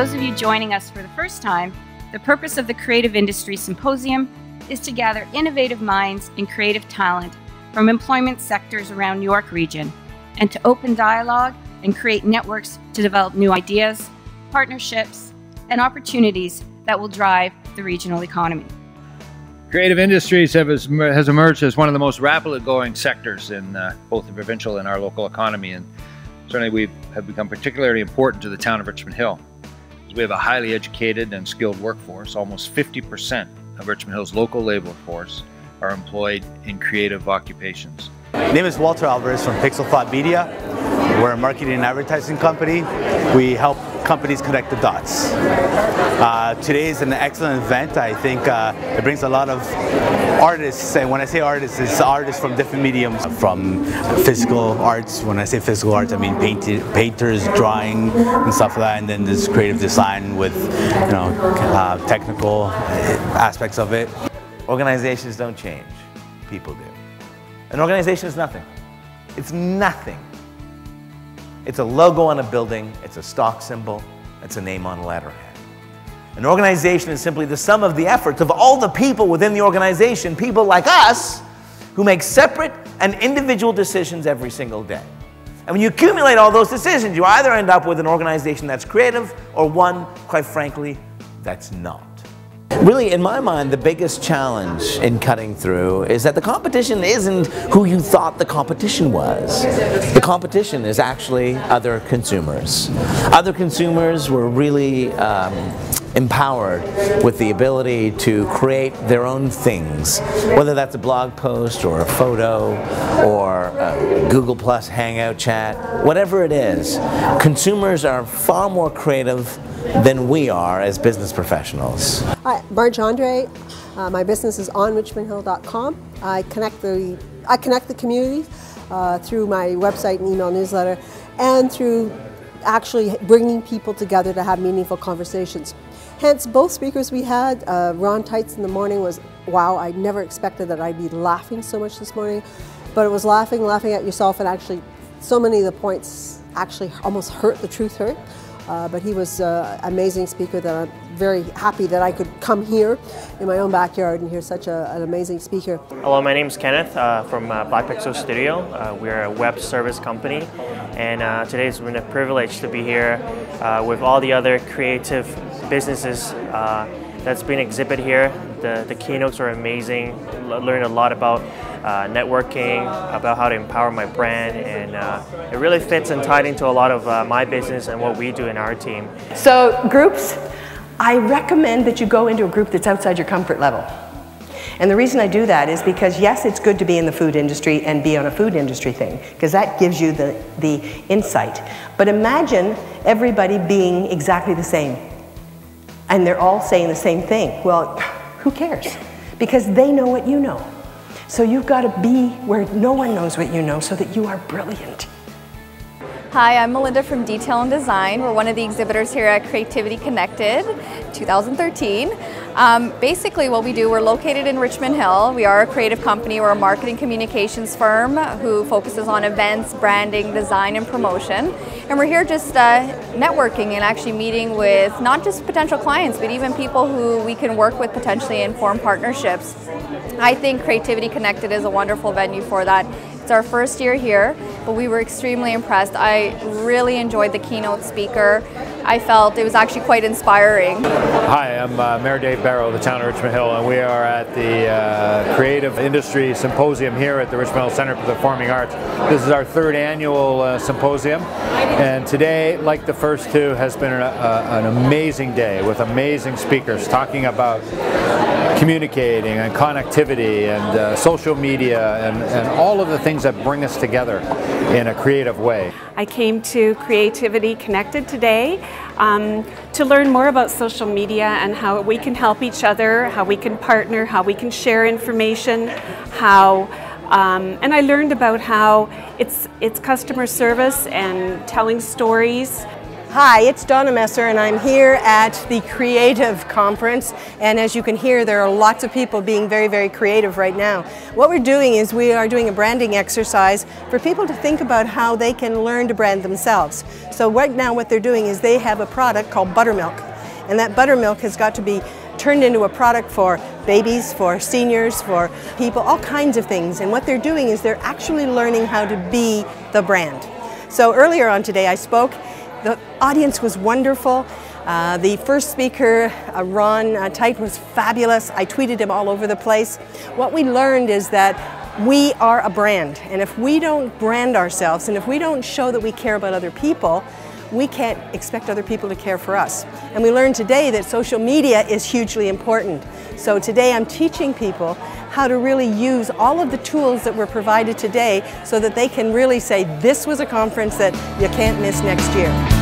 those of you joining us for the first time, the purpose of the Creative Industries Symposium is to gather innovative minds and creative talent from employment sectors around York region, and to open dialogue and create networks to develop new ideas, partnerships, and opportunities that will drive the regional economy. Creative industries has emerged as one of the most rapidly growing sectors in both the provincial and our local economy, and certainly we have become particularly important to the town of Richmond Hill. We have a highly educated and skilled workforce. Almost 50% of Richmond Hill's local labor force are employed in creative occupations. My name is Walter Alvarez from Pixel Thought Media. We're a marketing and advertising company. We help companies connect the dots. Today is an excellent event. I think it brings a lot of artists, and when I say artists, it's artists from different mediums, from physical arts. When I say physical arts, I mean painters, drawing, and stuff like that, and then there's creative design with, you know, technical aspects of it. Organizations don't change, people do. An organization is nothing. It's nothing. It's a logo on a building, it's a stock symbol, it's a name on a letterhead. An organization is simply the sum of the efforts of all the people within the organization, people like us, who make separate and individual decisions every single day. And when you accumulate all those decisions, you either end up with an organization that's creative or one, quite frankly, that's not. Really, in my mind, the biggest challenge in cutting through is that the competition isn't who you thought the competition was. The competition is actually other consumers. Other consumers were really empowered with the ability to create their own things, whether that's a blog post or a photo or a Google Plus Hangout chat, whatever it is. Consumers are far more creative than we are as business professionals. Hi, Marge Andre. My business is on richmondhill.com. I connect the community through my website and email newsletter, and through actually bringing people together to have meaningful conversations. Hence, both speakers we had, Ron Tite in the morning was, wow, I never expected that I'd be laughing so much this morning, but it was laughing at yourself, and actually so many of the points actually almost hurt, the truth hurt. But he was an amazing speaker that I'm very happy that I could come here in my own backyard and hear such an amazing speaker. Hello, my name is Kenneth from Blackpixel Studio. We're a web service company, and today it's been a privilege to be here with all the other creative businesses that's been exhibited here. The keynotes are amazing. Learned a lot about networking, about how to empower my brand, and it really fits and tied into a lot of my business and what we do in our team. So groups, I recommend that you go into a group that's outside your comfort level. And the reason I do that is because, yes, it's good to be in the food industry and be on a food industry thing, because that gives you the insight. But imagine everybody being exactly the same, and they're all saying the same thing. Well, who cares? Because they know what you know. So you've got to be where no one knows what you know so that you are brilliant. Hi, I'm Melinda from Detail and Design. We're one of the exhibitors here at Creativity Connected 2013. Basically what we do, we're located in Richmond Hill. We are a creative company. We're a marketing communications firm who focuses on events, branding, design, and promotion. And we're here just networking and actually meeting with not just potential clients, but even people who we can work with potentially and form partnerships. I think Creativity Connected is a wonderful venue for that. It's our first year here, but we were extremely impressed. I really enjoyed the keynote speaker. I felt it was actually quite inspiring. Hi, I'm Mayor Dave Barrow of the town of Richmond Hill, and we are at the Creative Industries Symposium here at the Richmond Hill Centre for the Performing Arts. This is our third annual symposium, and today, like the first two, has been an amazing day with amazing speakers talking about communicating and connectivity and social media and all of the things that bring us together in a creative way. I came to Creativity Connected today to learn more about social media and how we can help each other, how we can partner, how we can share information, and I learned about how it's customer service and telling stories. Hi, it's Donna Messer, and I'm here at the Creative Conference. And as you can hear, there are lots of people being very, very creative right now. What we're doing is we are doing a branding exercise for people to think about how they can learn to brand themselves. So right now what they're doing is they have a product called buttermilk. And that buttermilk has got to be turned into a product for babies, for seniors, for people, all kinds of things. And what they're doing is they're actually learning how to be the brand. So earlier on today I spoke. The audience was wonderful. The first speaker, Tite, was fabulous. I tweeted him all over the place. What we learned is that we are a brand, and if we don't brand ourselves and if we don't show that we care about other people, we can't expect other people to care for us. And we learned today that social media is hugely important. So today I'm teaching people how to really use all of the tools that were provided today so that they can really say this was a conference that you can't miss next year.